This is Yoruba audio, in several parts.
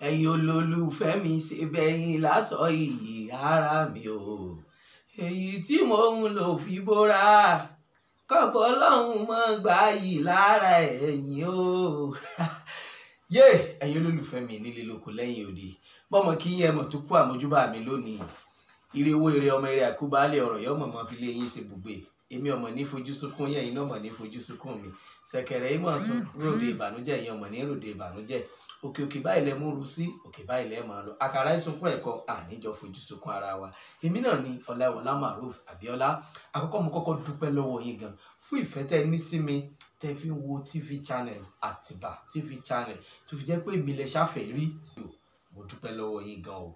ẹ̀yin olólùfẹ́ mi ṣe bẹ́yìn lásọ iyì ara mi o èyí tí mò ń lò fi bóra kọ́pọ̀ ọlọ́run mọ́ gbà yìí lára ẹ̀yin o yé ẹ̀yin olólùfẹ́ mi nílé lóko lẹ́yìn òde bọ́mọ kí yẹn mọ̀ tó kú àmójúbà mi lónìí ire owó ire ọmọ ire àkúbálẹ̀ ọ̀rọ̀ yọ mọ̀mọ́ fi lé yín ṣe bùgbé èmi ọmọ ní fojú sunkún yẹn iná ọmọ ní fojú sunkún mi ṣẹ̀kẹ̀rẹ̀ yìí mọ̀ sún ròde ìbànújẹ́ yẹn ọmọ ní ròde ìbànújẹ́ òkè òkè báyìí lẹ mú ru sí òkè báyìí lẹ máa lọ àkàrà ìsunkún ẹ̀kọ́ àníjọ fojú sunkún ara wa èmi náà ni Ọláìwọlá Maruf Abíọ́lá àkọ́kọ́ mo kọ́kọ́ dúpẹ́ lọ́wọ́ yín gan fún ìfẹ́ tẹ́ ní sí mi tẹ́ fi ń wo TV channel Àtìbà TV channel tó fi jẹ́ pé mi lẹ ṣàfẹ́ rí mo dúpẹ́ lọ́wọ́ yín gan o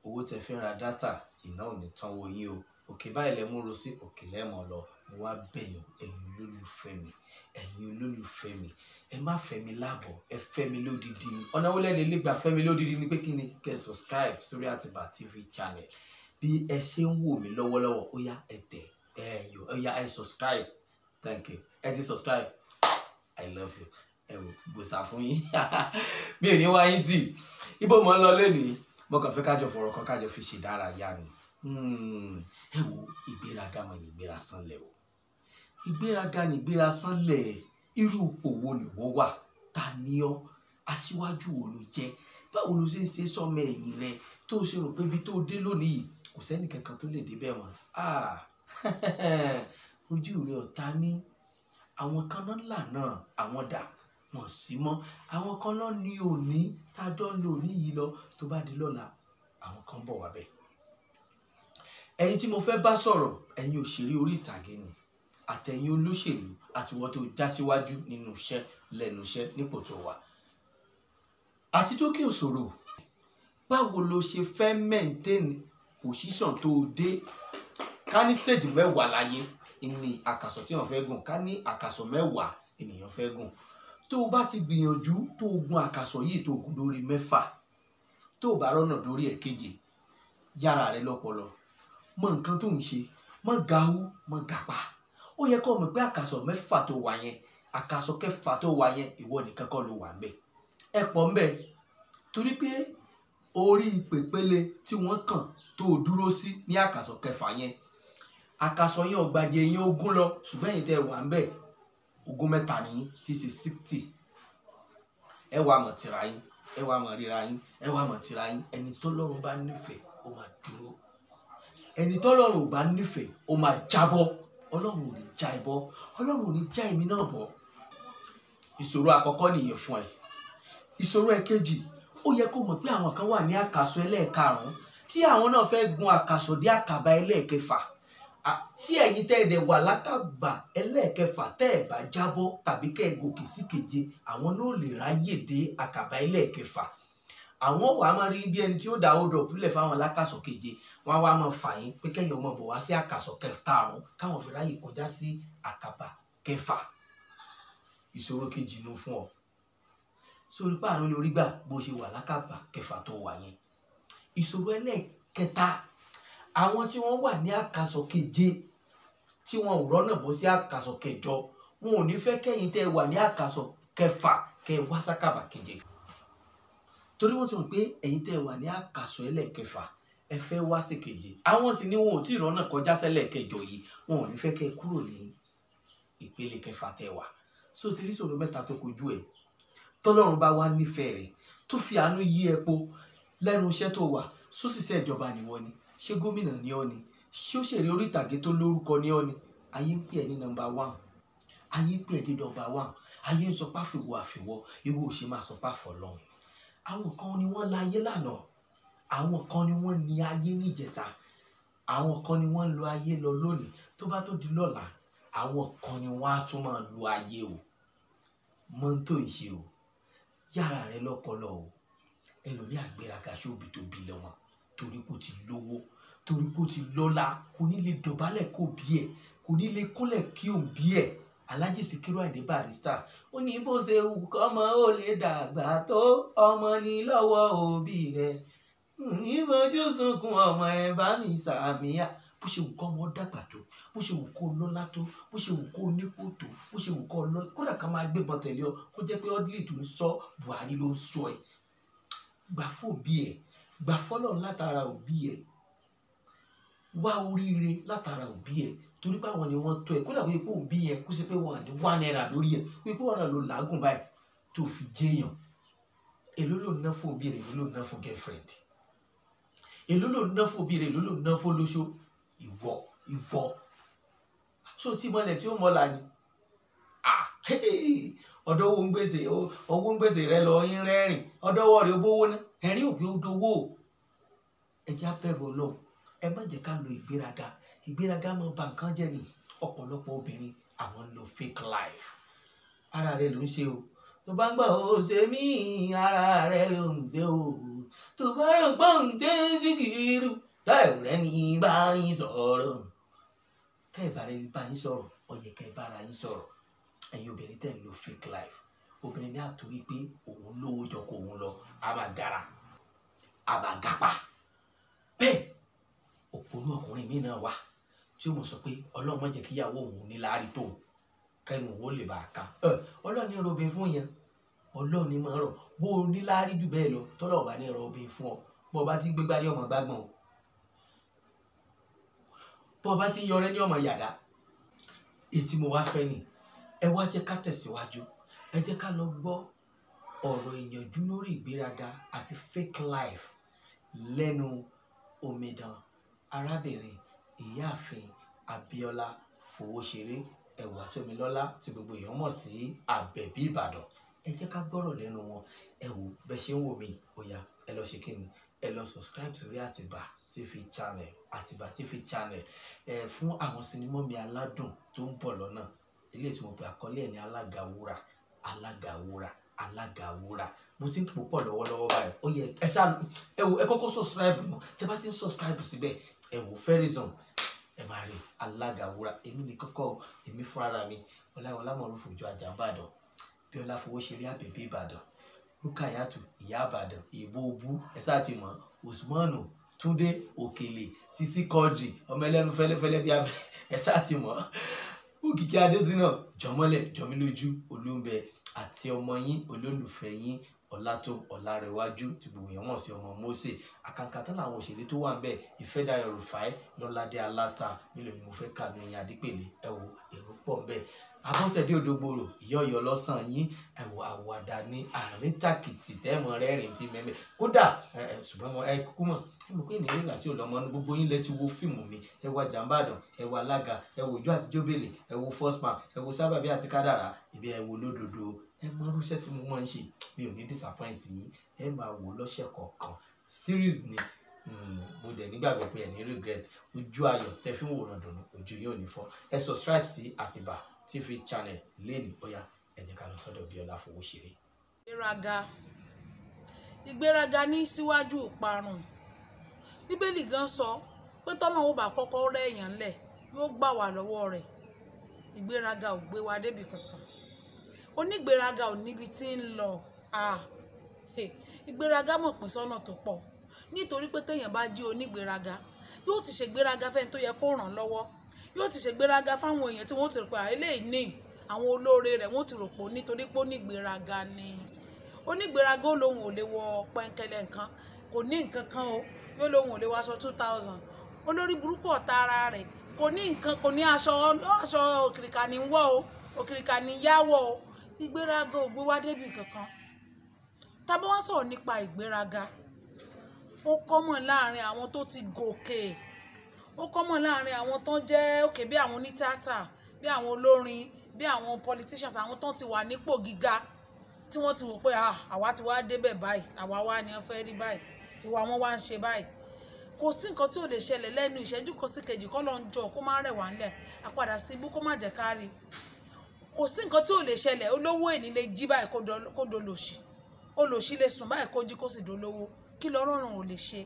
owó tẹ́ fi ń ra dátà iná ò ní tán wo yín o òkè báyìí lẹ mú ru sí òkè lẹ́mọ̀ lọ mo wá bẹ̀yìn ẹ̀yin olólùfẹ́ mi ẹ má fẹ́ mi láàbọ̀ ẹ fẹ́ mi lódìdí ni ọ̀nà wo lẹ́nu ilé gbà fẹ́ mi lódìdí ni pé kí ni kẹ́ subscribe sórí Àtìbà TV channel bí ẹ ṣe ń wò mí lọ́wọ́lọ́wọ́ ó yá ẹ tẹ̀ ó yá ẹ subscribe thank you ẹ ti subscribe I love you ẹ wò gbòòsà fún yín mi ò ní wá yín tì ibo mo ń lọ lónìí mo kàn fẹ́ kájọ fọ̀rọ̀ kan kájọ fi ṣèdárayá ni ẹ wo ìgbéraga mọ̀ ní ìgbéra sánlẹ̀ o ìgbéraga ní ìgbéra sánlẹ̀ irú òwò ni wọ́n wà ta ni ọ́ aṣíwájú wo ló jẹ́ báwo ló ṣe ń ṣe sọmọ ẹ̀yìn rẹ tó ṣe rò pé ibi tó dé lónìí kò sẹ́ni kankan tó lè débẹ̀ wọ́n ojú rẹ ọ̀tá ní àwọn kan náà lànà àwọn dà wọ́n sí mọ́ àwọn kan náà ní òní tájọ́ ń lò ní yìí lọ tó bá di lọ́la àwọn kan bọ̀ wá bẹ́ẹ̀ ẹ̀yin tí mo fẹ́ bá sọ̀rọ̀ ẹ̀yin òṣèré orí ìtàgé ni àtẹ̀yin olóṣèlú àti wọ́n tó já síwájú nínú iṣẹ́ lẹ́nu iṣẹ́ nípò tó wà àti dókè òṣòro báwo lo ṣe fẹ́ maintain position tó dé ká ní stage 10 láyé ní àkàsọ̀ tí wọ́n fẹ́ gùn ká ní àkàsọ̀ 10 ènìyàn fẹ́ gùn tó o bá ti gbìyànjú tó o gun àkàsọ̀ yìí tó o gùn lórí 6 tó o bá rọ́nà lórí ẹ̀keje yára rẹ lọ́pọlọ mọ nǹkan tó ń ṣe mọ gàù mọ gàpá ó yẹ kó mọ̀ pé àkàsọ̀ 6 tó wà yẹn àkàsọ̀ 6 tó wà yẹn ìwọ nìkan kọ́ ló wà ń bẹ̀ ẹ pọ̀ ń bẹ̀ torí pé orí pèpele tí wọ́n kàn tó dúró sí ní àkàsọ̀ 6 yẹn àkàsọ̀ yẹn ọ̀gbàjẹ yẹn 20 lọ ṣùgbọ́n ẹ̀yin tẹ́ wà ń bẹ̀ 3 ní tí ṣe 60 ẹ wà mọ̀ tìra yín ẹ wà mọ̀ ríra yín ẹ wà mọ̀ tìra yín ẹni tọ́lọ́run bá nífẹ̀ẹ́ ó máa dúró ẹni tọ́lọ́run ò bá nífẹ̀ẹ́ ó máa jábọ́ ọlọ́run ò ní já ẹ bọ́ ọlọ́run ò ní já èmi náà bọ́ ìṣòro àkọ́kọ́ nìyẹn fún ẹ ìṣòro ẹ̀kejì ó yẹ kó mọ̀ pé àwọn kan wà ní àkàsọ̀ ẹlẹ́ẹ̀karùn-ún tí àwọn náà fẹ́ gun àkàsọ̀ dé àkàbà ẹlẹ́ẹ̀kẹfà tí ẹ̀yin tẹ́ ẹ̀dẹ̀ wà lákàbà ẹlẹ́ẹ̀kẹfà tẹ́ ẹ̀ bá jábọ́ tàbí kẹ́ ẹ̀ gòkè sí keje àwọn náà lè ráyè dé àkàbà ẹlẹ́ẹ̀kẹfà àwọn wàá máa rí bí ẹni tí ó dá odò pílẹ̀ fáwọn lákàsọ̀ keje wọn wá máa fà yín pé kẹ́yìn ọmọ bọ̀ wá sí àkàsọ̀ 5 káwọn fi ráyè kọjá sí àkàbà 6 ìṣòro kejì ló fún ọ sórí páànù lórí gbà bó ṣe wà lákàbà 6 tó wà yẹn ìṣòro ẹlẹ́ẹ̀kẹta àwọn tí wọ́n wà ní àkàsọ̀ keje tí wọn ò rọ́nà bọ́ sí àkàsọ̀ 8 wọn ò ní fẹ́ kẹ́yìn tẹ́ wà ní àkàsọ̀ 6 kẹ́ wá sákàbà 7 torí wọ́n ti mọ̀ pé ẹ̀yin tẹ́ wà ní àkàsọ̀ ẹlẹ́ẹ̀kẹfà ẹ fẹ́ wá sí 7 àwọn sì ni wọn ò tí ì rọ́nà kọjá sẹ́lẹ̀ 8 yìí wọn ò ní fẹ́ kẹ́ kúrò ní ìpele 6 tẹ́ wà so ti rí ìṣòro 3 tó kojú ẹ̀ tọ́lọ́run bá wá nífẹ̀ẹ́ rẹ̀ tó fi àánú yí epo lẹ́nu iṣẹ́ tó wà sóṣìṣẹ́ ìjọba nìwọ ni ṣé gómìnà ni ọ́ ni ṣé òṣèré orí ìtàgé tó lórúkọ ni ọ́ ni ayé ń pè ẹ́ ní number 1 ayé ń pè ẹ́ ní number 1 ayé ń sọ páfìwọ́ àfìwọ́ ìwọ ò ṣe máa sọ páfọ̀ lọ́hùn àwọn kan ni wọ́n láyé lánàá àwọn kan ni wọ́n ní ayé níjẹta àwọn kan ni wọ́n lo ayé lọ lónìí tó bá tó di lọ́la àwọn kan ni wọ́n á tún máa lo ayé o mọ tó ń ṣe o yára rẹ lọ́pọlọ o ẹlòmí àgbéraga ṣóbi tó bí lọ́mọ torí kò ti lówó torí kò ti lọ́lá kò ní lè dọ̀bálẹ̀ kó bí ẹ̀ kò ní lè kúnlẹ̀ kí òun bí ẹ̀ Alhaji Sikiru Ayinde Barrister ó ní bó ṣe wù kọ́mọ ó lè dàgbà tó ọmọ ní lọ́wọ́ òbí rẹ̀ ìfojú sunkún ọmọ ẹ bá mi sàmìyà bó ṣe wù kọ́ ọmọ dàgbà tó bó ṣe wù kó lọ́lá tó bó ṣe wù kó nípò tó bó ṣe wù kó lọ́lá kódà ká máa gbébọn tẹ̀lé ọ kó jẹ́ pé ọdún tó ń sọ Buhari ló ń sọ ẹ̀ gbà fòbí ẹ̀, gbà fọ́lọ́run látara òbí ẹ̀, wá oríire látara òbí ẹ̀, torí pé àwọn ni wọ́n tọ́ ẹ kódà kó yẹ pé òbí yẹn kó ṣe pé wọ́n àní wá náírà lórí ẹ̀ kó yẹ pé wọ́n náà lò lágùn báyìí tó fi jéèyàn. Èló ló ná fún òbí rẹ̀, èló ló ná fún girlfriend, èló ló ná fún òbí rẹ̀, èló ló ná fún olóṣó. Ìwọ so tí mọ́lẹ̀ tí ó mọ́la ni ọ̀dọ̀ owó ń gbèsè rẹ lọ yín rẹ́rìn ọ̀dọ̀ ọwọ́ rẹ̀ ó bówó ná ẹ̀rín òbí ó dowó. Ẹ jẹ́ á bẹ̀rù Ọlọ́run, ẹ má jẹ́ ká lo ìgbéraga mọ́ ba nǹkan jẹ́ ni. Ọ̀pọ̀lọpọ̀ obìnrin àwọn ń lo fake life. Ara rẹ ló ń ṣe o, tó bá ń gbọ́ ó ṣe mí, ara rẹ ló ń ṣe o, tó bá rò pọ̀ ń ṣe Síkírù táì rẹ ní bá yín sọ̀rọ̀, tẹ́ ẹ̀ bá rẹ ní bá yín sọ̀rọ̀ ó yẹ ká ẹ bára yín sọ̀rọ̀. Ẹ̀yin obìnrin tẹ́ ń lo fake life, obìnrin ní àtúrí pé òun lówó jọ kó òun lọ a máa gara a máa gapa. Bẹ́ẹ̀ òpònú ọkùnrin mi náà wà tí ó mọ̀ sọ pé Ọlọ́run má jẹ́ kíyàwó òun ní láárí tó kẹ́nu òun ó lè bá a ká. Ọlọ́run ní robin fún yẹn, Ọlọ́run ní máa rọ̀ bó o ní láárí jù bẹ́ẹ̀ lọ tọ́lọ̀ ọ̀bá ní robin fún ọ. Bó o bá ti gbégbá ní ọmọ gbágbọ́n o, bó o bá ti yọrẹ ní ọmọ yàdá. Ètí mo wá fẹ́ ni ẹ wá jẹ́ ká tẹ̀síwájú, ẹ jẹ́ ká lọ gbọ́ ọ̀rọ̀ ìyànjú lórí ìgbéraga àti fake life lẹ́nu omidan arábìnrin ìyáàfin Abíọ́lá Fowóṣeré Ẹwàtómilọ́lá tí gbogbo èèyàn mọ̀ sí Àbẹ̀bí Ìbàdàn. Ẹ jẹ́ ká gbọ́rọ̀ lẹ́nu wọn. Ẹ wò bẹ́ ṣe ń wò mí, ó yá ẹ lọ ṣe kíni, ẹ lọ subscribe sórí Àtìbà TV channel, Àtìbà TV channel. Fún àwọn sinimá mi aládùn tó ń bọ̀ lọ́nà, ilé tí mo pè àkọlé ẹ̀ ní Alága Wúrà, Alága Wúrà, Alága Wúrà. Mo ti ń pòpọ̀ lọ́wọ́lọ́wọ́ báyìí. Ó yẹ ẹ wò ẹ kọ́kọ́ subscribe mọ́, tẹ́ bá ti ń subscribe síbẹ̀ ẹ wò Verizon ẹ máa rí Alága Wúrà. Èmi ní kọ́kọ́ èmi fúnra mi Ọláyíwọlá Mọ̀rúfù Òjó Àjà Ìbàdàn, Bíọ́lá Fowóṣeré Àbẹ̀bí Ìbàdàn, Rúkàyátù Ìyá Ìbàdàn, Ìbò Òbú ẹ sáà ti mọ̀, Usmanu Túndé Òkèlè, Sisi Quadri ọmọ ẹlẹ́nu fẹ́lẹ́fẹ́lẹ́ bí abẹ́ ẹ sáà ti mọ̀, Òkìkí Adésínà Jọmọ́lẹ̀ Jọmílójú Olúńbẹ àti ọmọ yín olólùfẹ́ yín Ọlátó Ọlárẹ̀wájú tí gbogbo èèyàn mọ̀ sí ọmọ Mósè. Àkàǹkà tán làwọn òṣèré tó wà ń bẹ̀, Ìfẹ́dayọ̀ Rúfáì, Lọ́ládé Aláta, mélòó ni mo fẹ́ kà ní ẹ̀yìn Adépèlé. Ẹ wo èrò pọ̀ ń bẹ̀. Abọ́sẹ̀dé Odògbòrò Ìyá Ọ̀yọ́ lọ́sàn yín, ẹ wo àwàdà ní àárín tàkìtì tẹ́mọ̀ rẹ́rìn tí mẹ́mẹ́ kódà ṣùgbọ́n mo ẹ kúkú mọ̀ ẹ mọ̀ pé ènìyàn nígbà tí ò lọ́mọ gbogbo yín lẹ ti wo fíìmù mi. Ẹ wo Àjà Ìbàdàn, ẹ wo Alága, ẹ wo Òjó àti Jóbélé, ẹ wo First Man, ẹ wo Sábàbí àti Kádàrá, ibi ẹ wo Lódodo. Ẹ mọ irúṣẹ́ tí mo máa ń ṣe, mi ò ní disappoint yín, ẹ máa wò lọ́sẹ̀ kọ̀ọ̀kan. Series ni mo dẹ̀ nígbàgbọ́ pé ẹ ní regret. Ojú ayọ̀ tẹ fi ń wòran dùnú, ojú yóò ní fọ́. Ẹ subscribe sí Àtìbà TV channel lẹ́nu. Ó yá ẹ jẹ́ ká lọ sọ́dọ̀ Bíọ́lá Fowóṣeré. Ìgbéraga ní síwájú ìparun. Bíbélì gan sọ pé tọ́lọ́run ó bá kọ́kọ́ rẹ́ èèyàn lẹ̀ yóò gbà wá lọ́wọ́ rẹ̀. Ìgbéraga ò gbé wa débi kankan. Onígbéraga ò níbi tí ń lọ. Ìgbéraga mọ̀ pín sọ́nà tó pọ̀. Nítorí pé téèyàn bá jí onígbéraga yóò ti ṣègbéraga fẹ́ni tó yẹ kó ràn lọ́wọ́, yóò ti ṣègbéraga fáwọn èèyàn tí wọ́n ti rò pé eléyìí ní àwọn olóore rẹ̀ wọ́n ti rò pé nítorí pé onígbéraga ni. Onígbéraga ó lóun ò lè wọ pẹ́ńkẹ́lẹ́ nǹkan, kò ní nǹkan kan o, yóò lóun ò lè wọ aṣọ 2000. Olórí burúkú ọ̀tá ara rẹ̀ kò ní nǹkan, kò ní aṣọ òkìrìkà ní wọ̀ o, òkìrìkà ní yáwọ̀ o. Ìgbéraga ò gbé wá débi kankan. Tá bá wá sọ̀rọ̀ nípa ìgbéraga, ó kọ́mọ̀ láàrin àwọn tó ti gòkè, ó kọ́mọ̀ láàrin àwọn tó jẹ́ òkè bí àwọn onítìátà, bí àwọn olórin, bí àwọn politicians, àwọn tó ti wà nípò gíga tí wọ́n ti wò pé àwa ti wá débẹ̀ báyìí, àwa wá ni wọ́n fẹ́ rí báyìí, tiwa wọ́n wá ń ṣe báyìí. Kò sí nǹkan tí ò lè ṣẹlẹ̀ lẹ́nu ìṣẹ́jú kan sí kejì kọ́ ló ń jọ kó má rẹ̀ wá ńlẹ̀, àpadà sí ibú kó má jẹ́ ká rí. Kò sí nǹkan tí ò lè ṣẹlẹ̀, olówó èní lè jí báyìí kó dolòṣì, olòṣì lè sùn báyìí kó jí kó sì dolówó. Kí lọ́rọ̀rùn ò lè ṣe.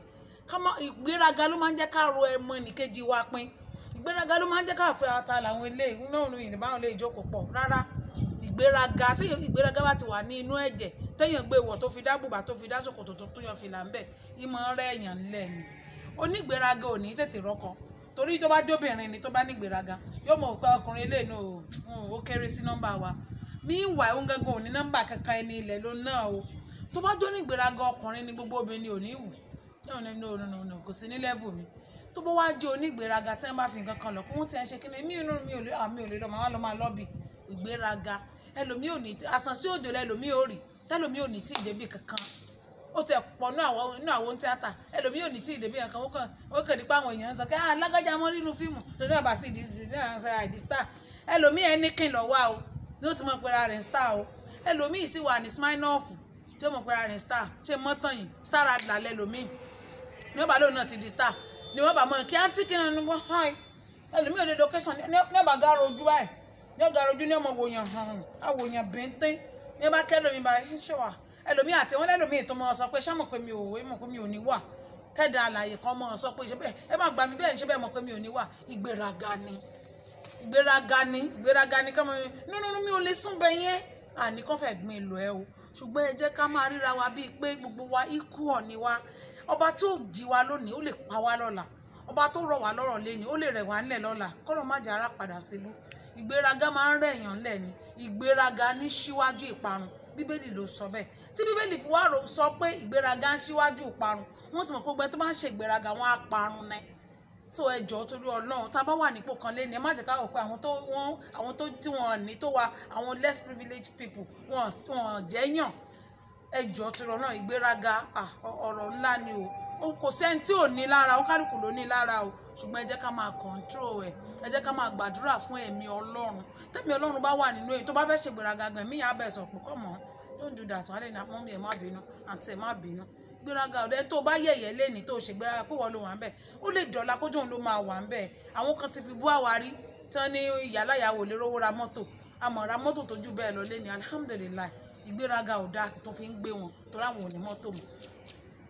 Ìgbéraga ló máa ń jẹ́ ká ro ẹmọ ẹnìkejì wa pin. Ìgbéraga ló máa ń jẹ́ ká pé ata làwọn eléyìí náà ní ìrìn báwọn lè jókòó pọ̀. Rárá, ìgbéraga bá ti wà ní inú ẹ̀jẹ̀, téèyàn gbé wọ̀ tó fi dá bùbá tó fi dá ṣòkòtò tó tún yan fìlà ńbẹ̀, ìmọ̀ rẹ̀ èèyàn ńlẹ̀ ni. Onígbéraga ò ní tètè rọ́kọ, torí tó bá jóbìnrin ni tó bá nígbéraga yóò mọ̀ pé ọkùnrin eléyìí náà ó kéré sí nọ́mbà wa. Meanwhile òun gangan ò ní nọ́mbà kankan, ẹni ilẹ̀ ló náà o. tó bá jó ní ìgbéraga ọkùnrin ni gbogbo obìnrin ò ní wù no kò sí ní level mi tó bá wá jó ní ìgbéraga tí wọ́n bá fi nǹkan kan lọ kó wọ́n ti ẹ̀ ń ṣe kí ni mi ò lè lọ máa lọ́bì ìgbéraga ẹlòmíì ò ní àsàn sí òjò lẹ́lòmíì ò rí tẹ́lòmíì ò ní tí ìdébì kankan ó ti pọ̀ ní àwọn tíátà ẹlòmíì ò ní tí ìdébì kankan ó kàn nípa àwọn èèyàn ń sọ kí alágájá mọ́ nínú fíìmù lórí ọ̀bà sí ìdí star ẹlòmíì ẹni kìn lọ wá o ní ó ti mọ̀ pé ara rẹ̀ star o ẹlòmíì sì wà ní Smirnoff tí ó mọ̀ pé ara rẹ̀ star ṣe mọ́tàn yìí star adla lẹ́lòmíì ní ọ̀bà lóun náà ti di star ni wọ́n bá mọ̀ kí á tí kí ni wọ́n hàn ẹlòmíì ò ní location ní ọ̀bà gáàrò ojú báyìí ní ọ̀gáàrò ojú ní ọmọ wòyàn àwòyàn bíntín ní ọba kẹlòmíì báyìí ṣe wà ẹlòmíì àti wọn lẹ́lòmíì tó mọ̀ sọ pé ṣá mọ̀ pé mi ò ní wà kẹ́dà àlàyé kan mọ̀ sọ pé ṣe bẹ́ẹ̀ ẹ má gbà mí bẹ́ẹ̀ ṣe bẹ́ẹ̀ mọ̀ pé mi ò ní wà ìgbéraga ni kọ́mọ nínú mi ò lè sún bẹ́ẹ̀ yẹn àní kọ́ fẹ́ gbin lọ ẹ o ṣùgbọ́n ẹ jẹ́ ká máa ríra wa bíi pé gbogbo wa ikú ọ̀ ni wa ọba tó jí wa lónìí ó lè pa wá lọ́la ọba tó rọ̀ wá lọ́rọ̀ lẹ́ni ó lè rẹ̀ wá ńlẹ̀ lọ́la kọ́lọ́ má jẹ́ ara padà síbú ìgbéraga máa ń rẹ̀yàn ńlẹ̀ ni ìgbéraga ní síwájú ìparun bíbélì ló sọ bẹ́ẹ̀ tí bíbélì fi wá sọ pé ìgbéraga ń síwájú ìparun wọ́n ti mọ̀ pé gbẹ́ tó bá ń ṣe ìgbéraga wọn á parun náà so ẹ jọ̀ọ́ torí Ọlọ́run tá a bá wà nípò kan lẹ́ni ẹ má jẹ́ ká rò pé àwọn tó tí wọ́n ní tó wa àwọn less privileged people wọ́n jẹ́yàn ẹ jọ̀ọ́ torí Ọlọ́run ìgbéraga ọ̀rọ̀ ńlá ni o kò sẹ́ni tí ò ní lára ó kálukú ló ní lára o ṣùgbọ́n ẹ jẹ́ ká máa control ẹ jẹ́ ká máa gbàdúrà fún ẹ̀mí Ọlọ́run tẹ́mi Ọlọ́run bá wà nínú èyí tó bá fẹ́ ṣègbéraga gan mí yà bẹ̀ sọ pé come on don't do that wàá lè ní mọ́mí ẹ̀ má bínú àǹtí ẹ̀ má bínú gbéraga ọ̀dẹ́ tó bá yẹ̀yẹ́ lẹ́ni tó ṣe gbéraga pé wọ́n ló wà ń bẹ̀ ó lè dọ̀la kójú òun ló máa wà ń bẹ̀ àwọn kan ti fi bú àwárí tán ní ìyáláyàwó lè rówó ra mọ́tò àmọ́ ra mọ́tò tó jù bẹ́ẹ̀ lọ lẹ́ni alhamdulilayi ìgbéraga ò dá sí tó fi ń gbé wọn torí àwọn ò ní mọ́tò mọ́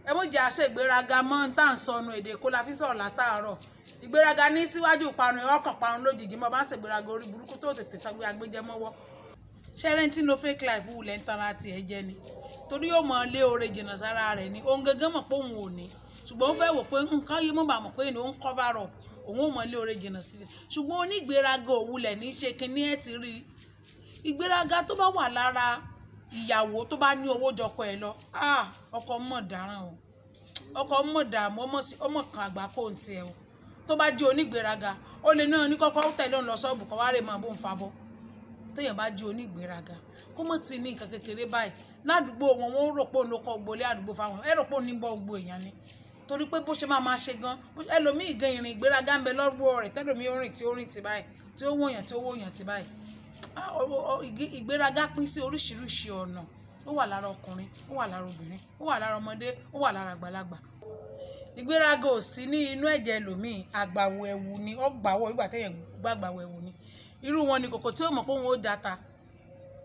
ẹ mọ̀ jẹ́ àṣẹ ìgbéraga mọ́ ń tà ń sọnù èdè kó la fi sọ̀rọ̀ látàárọ̀ ìgbéraga ní síwájú ìparun ọkàn parun lójijì mo bá ń ṣègbéraga orí burúkú tó tètè sọgbé agbéjẹmọ́wọ́ ṣẹ́rẹ́ntì no fake life wulẹ̀ ń tanra tiẹ̀ jẹ́ ni torí yóò mọ lé oore jìnnà sára rẹ̀ ni òun gẹ́gẹ́ mọ̀ pé òun ò ní ṣùgbọ́n ó fẹ́ wò pé nǹkan yìí mọ̀ bá mọ̀ pé ní òun cover up òun ò mọ lé oore jìnnà sí ṣùgbọ́n onígbéraga òwúlẹ̀ ní ṣe kinní ẹ̀ ti rí ìgbéraga tó bá wà lára ìyàwó tó bá ní owó jọkọ ẹ lọ ọkọ mọ̀ dáràn o ọkọ mọ̀ dààmú ọmọ kan àgbà kò ń tiẹ̀ o tó bá jẹ́ onígbéraga ó lè náà ní kọ́kọ́ tẹ̀lé òun lọ sọ́ọ̀bù kọ́ wá rè máa bó ń fa bọ́ téèyàn bá jẹ́ onígbéraga kó mọ̀ ti ní nǹkan kékeré báyìí ládùúgbò wọn wọn rò pé òun ló kọ́ gbolé àdúgbò fáwọn ẹ rò pé òun ní bọ́ gbogbo èèyàn ni torí pé bó ṣe máa ṣe gan ẹlòmíì gan ìrìn ìgbéraga ń bẹ lọ́wọ́ rẹ̀ tẹ́lòmíì ó rìn ti báyìí tí ó wọ̀nyàn tí ó wọ̀nyàn ti báyìí ìgbéraga pín sí oríṣiríṣi ọ̀nà ó wà lára ọkùnrin ó wà lára obìnrin ó wà lára ọmọdé ó wà lára àgbàlagbà ìgbéraga ò sí ní inú ẹ̀jẹ̀ ẹlòmíì àgbàwọ̀ ẹ̀wù ni ó gbàwọ̀ ìgbà téèyàn gbàgbàwọ̀ ẹ̀wù ni irú wọn ni kòkò tí ó mọ̀ pé òun ó jata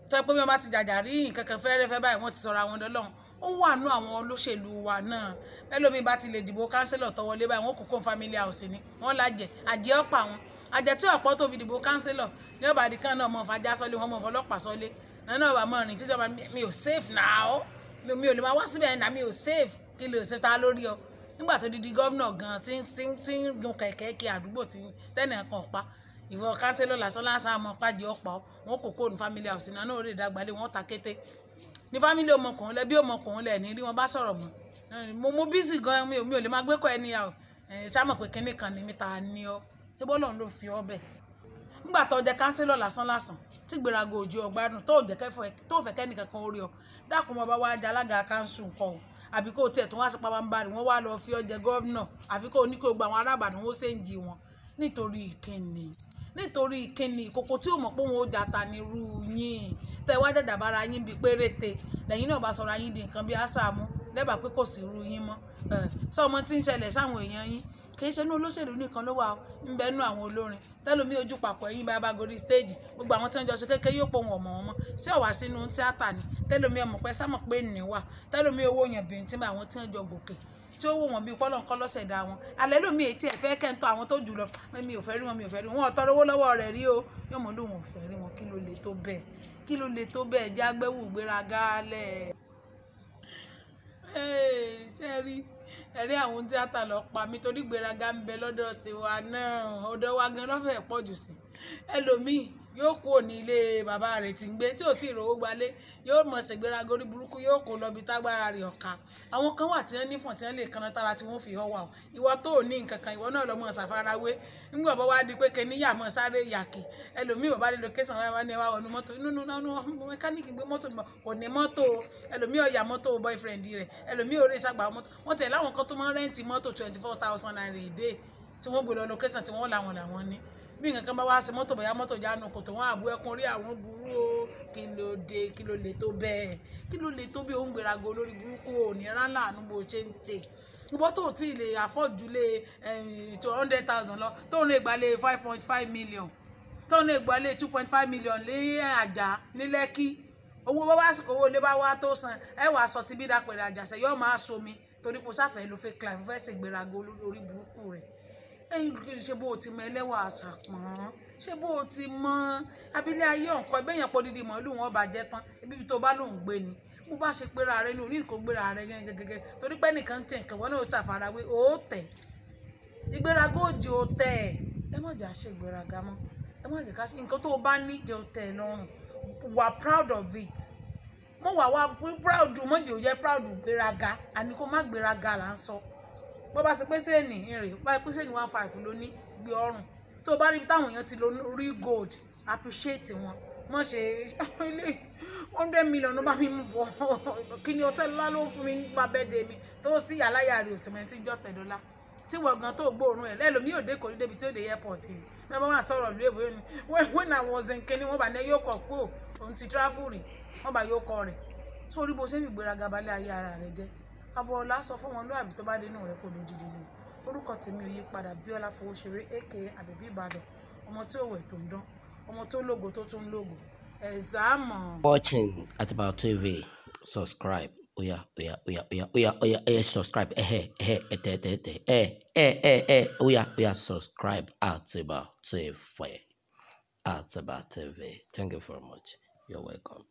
tó yẹ pé bí wọ́n bá ti jàjà rí nǹkan kan fẹ́rẹ́fẹ́ báyìí wọ́n ti sọ̀rọ̀ àwọn ọ̀dọ́lọ́run ó wà nú àwọn olóṣèlú wa náà ẹlòmíì bá ti lè dìbò kánsílọ̀ tọwọlé báyìí wọ́n kò kó family house ni wọ́n lájẹ̀ àjẹ́ ọ̀pọ̀ àwọn àjẹ́ tí ọ̀pọ̀ tó fi dìbò kánsílọ̀ ní ọba àdìkan náà mọ̀ fàjà sọ́lé wọn mọ̀ fọlọ́pàá sọ́lé náà ọba mọ̀ rìn títí ọba mi ò safe now mi ò lè máa wá síbẹ̀ náà mi ò safe kí lè ṣe ta lórí ọ nígbà tó di gọ́vnọ̀ gan tí ń gun kẹ̀kẹ́ kí àdúgbò tí tẹ́nì kan pa ìwọ kánsílọ̀ lásán àmọ́ pàjẹ́ ọ̀pá wọn kò kó ní family house náà ó lè dàgbàlẹ̀ wọn ta kété ní family ọmọkùnrin lẹ bí ọmọkùnrin lẹ ní rí wọn bá sọ̀rọ̀ mọ́ mo busy gan mi ò lè máa gbé kọ́ ẹni yà ó sámọ̀ pé kinní kan ní mi ta ni ọ ṣé bọ́lọ̀ ló fi ọ bẹ̀ nígbà tó jẹ kánsílọ̀ lásán tí gbéraga òjò ọgbádùn tó fẹ́ kẹ́nìkan kan orí ọ dákun mọ́ bá wá jẹ alága kánsù nǹkan o àbí kó tiẹ̀ tó wá sí pabambarì wọ́n wá lọ fi ọ jẹ gọ́vnà àfi kó ní kó gba àwọn arábàdàn ó ṣèǹjì wọn nítorí ìkíni ìkòkò tí ò mọ̀ pé wọn ó jata ní irú yín tẹ wá jàjà bára yín bíi péréte lẹ́yìn náà bá sọ̀rọ̀ ayín di nǹkan bíi àṣàmú lẹ́bàá pé kò sí irú yín mọ́ sọ ọmọ tí ń ṣẹlẹ̀ sáwọn èèyàn yín kì í ṣe inú olóṣèlú nìkan ló wà ń bẹ nú àwọn olórin tẹlomi ojú papọ̀ ẹ̀yìn bá gorí stage gbogbo àwọn tí wọ́n jọ ṣe kékeré yóò pọ̀ wọn ọmọ wọn mọ́ sí ọ̀wá sínú tíátà ni tẹlomi ọmọ pẹ́ sámọ̀ pé nì wà tẹlomi owó yẹn bìí tí àwọn tí wọ́n jọ gòkè tí ó wò wọ́n bíi pọ́lọ́ nǹkan lọ́sẹ̀ dá wọn alẹ́ lómi ètí ẹ̀ fẹ́ kẹ́ńtọ́ àwọn tó jù lọ mi ò fẹ́ rí wọn ò tọrọ owó lọ́wọ́ rẹ̀ rí o yóò mọ̀ lóun ò fẹ́ rí wọn kí ló le tó bẹ́ẹ̀ jágbẹ́wò gbéraga lẹ̀ ṣe rí ẹ̀rí àwọn tíátà lọ pa mi torí gbéraga ń bẹ lọ́dọ̀ tiwa náà ọ̀dọ̀ wa gan lọ́fẹ̀ẹ́ pọ̀ jù sí ẹlòmíì yóò kúrò ní ilé bàbá rẹ̀ tí ń gbé tí ò tí ì rówó gbalé yóò mọ̀ ṣègbéraga orí burúkú yóò kó lọ bí tágbára rẹ̀ ọ̀ka àwọn kan wà tí wọ́n nífọ̀n tí wọ́n lè kanna tára tí wọ́n fi họ́ wà o ìwọ tó ò ní nǹkan kan ìwọ náà lọ́mọ ṣàfarawé nígbà bá wá di pé kẹ́níyà mọ̀ sáré yàkì ẹlòmíì ò bá lè location wá ní ẹwà wọnú mọ́tò nínú mẹkáníìkì gbé mọ́tò kò ní mọ́tò ẹlòmíì ó ya mọ́tò boyfriend rẹ̀ ẹlòmíì ò rí ìṣàgbà mọ́tò wọ́n tẹ̀ láwọn kan tó máa ń rẹ́ǹtì mọ́tò 24,000 naira a day tí wọ́n gbé lọ location tí wọ́n làwọn ní bí nǹkan kan bá wá sí mọ́tò bóyá mọ́tò jánu kò tó wọ́n àbú ẹkún rí àwọn burú o kí ló dé kí ló lè tó bẹ́ẹ̀ kí ló lè tó bí òun gbérago lórí burúkú ò ní rán láàánú bó ṣe ń tè ìwọ́n tó tí ì lè àfọ́jú lé 200,000 lọ tó ń lè gbalé 5.5 million tó ń lè gbalé 2.5 million lé àjà ní Lẹ́kì owó bá wá sìkò owó lé bá wá tó san ẹ wàá sọ tí bí dápẹ̀rẹ̀ àjàṣẹ yóò máa somi torí kò sáfẹ́ ló fẹ́ clive fẹ́ ṣègbérago lórí burúkú rẹ̀ ẹ̀yin kiri ṣe bó o ti mọ ẹlẹ́wà àṣàpọ̀n ṣé bó o ti mọ abilé ayé ọ̀nkọ́ ẹgbẹ́ yẹn pọ̀ dídì mọ́ ìlú wọn bàjẹ́ tán ibi tó bá lòún gbé ni bó bá ṣe pera rẹ ní oníkó gbéra rẹ gẹ́gẹ́ torí pé nìkan tẹ̀ nǹkan wọn náà ó ṣàfarawé ó tẹ̀ ìgbéraga ó jẹ́ ó tẹ̀ ẹ má jà ṣe ìgbéraga mọ́ ẹ má jẹ́ ká ṣe nǹkan tó o bá ní jẹ́ ó tẹ̀ lọ́rùn wà proud of it mo wà proud mo jẹ́ ò jẹ́ proud gbéraga àní kó má gbéraga là ń sọ bó bá ṣe pé sẹ́ẹ̀nì ìrìn bá pé sẹ́ẹ̀nì 1.5 ló ní gbé ọrùn tó bá rí táwọn èèyàn ti lo rí gold appreciate wọn mọ̀ ṣe ilé 100 million ló bá mi mú bọ̀ kí ni ọtẹ́ ńlá ló ń fún mi nípa bẹ́ẹ̀dẹ̀ mi tó sì aláya rẹ̀ òsèmẹ́ntì jọ́ tẹ̀dọ́lá tí wọ́n gan tó gbóòórùn ẹ̀ lẹ́lòmí òde kò ní débi tí ó dé airport yìí bẹ́ẹ̀ bá wà sọ̀rọ̀ ìlú èbó ni when I was in Kenya wọ́n bá ní yóò kọ̀ kó òun ti travel rìn wọ́n bá yóò kọ rẹ̀ sórí bó ṣe ń gbéraga balẹ̀ ayé ara rẹ̀ jẹ́ abọ́ọ̀lá sọ fún wọn lóàbí tó bá dénú rẹ̀ kò ní dídí ni orúkọ tèmi ò yí padà Bíọ́lá Fowóṣeré aka Àbẹ̀bí Ìbàdàn ọmọ tí ò wẹ̀ tó ń dán ọmọ tó lógo tó tún lógo ẹ̀zámọ̀. Watching Atabaru TV, subscribe. Oya, subscribe. Oya, subscribe. Atabaru TV. Thank you very much. You're welcome.